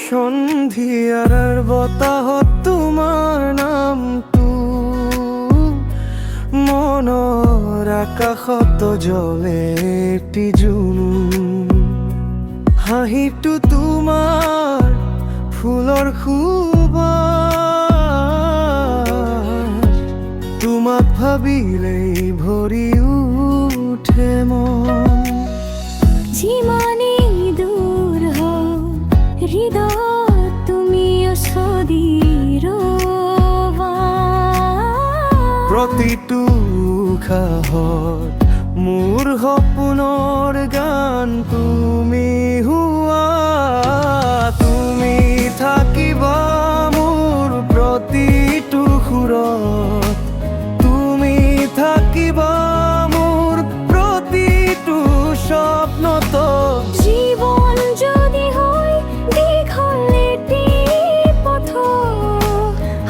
সন্ধিয়াৰ বতাহত তোমাৰ নামটো মনৰ আকাশত জ্বলে এটি জোন। হাঁহিটো তোমাৰ ফুলৰ সুবাস, তোমাক ভাবিলেই ভৰি উঠে মন। যিমানেই দূৰ হওক হৃদয়ত তুমি অচদি ৰবা। প্ৰতিটো উশাহত মোৰ সপোনৰ গান তুমি হোৱা। তুমি থাকিবা মোৰ প্ৰতিটো সুৰত, তুমি থাকিবা মোৰ প্ৰতিটো স্বপ্নত। জীৱন যদি হয় দীঘল এটি পথ,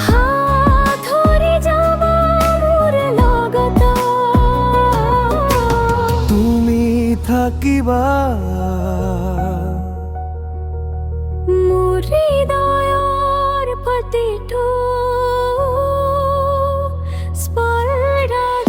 হাত ধৰি যাবা মোৰ লগত। তুমি থাকিবা মোৰ হৃদয়ৰ প্ৰতিটো স্পৰ্শত।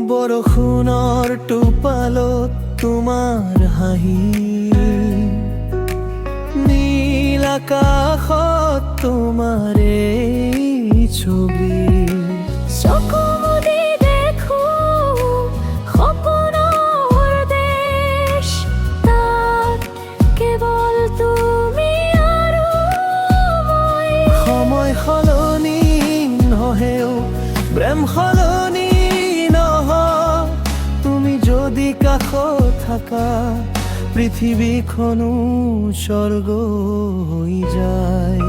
বৰষুণৰ টোপালত তোমাৰ হাঁহি, নীল আকাশত তোমাৰ এই ছবি। চকু মুদি দেখো সপোনৰ দেশ, তাত কেৱল তুমি আৰু মই। সময় সলনি নহয়ও প্ৰেম সলনি নহয়, তুমি যদি কাষত থাকা পৃথিৱীখনো স্বৰ্গ হৈ যায়।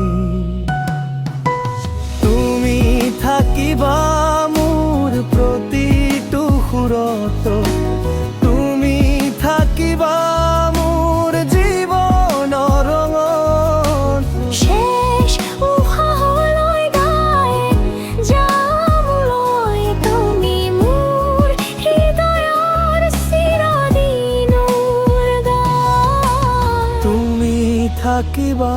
তুমি থাকিবা মোৰ প্ৰতিটো সুৰত, তুমি থাকিবা মোৰ জীৱনৰ ৰঙত। শেষ উশাহলৈ গাই যাবলৈ তুমি মোৰ হৃদয়ৰ চিৰদিনৰ গান। তুমি থাকিবা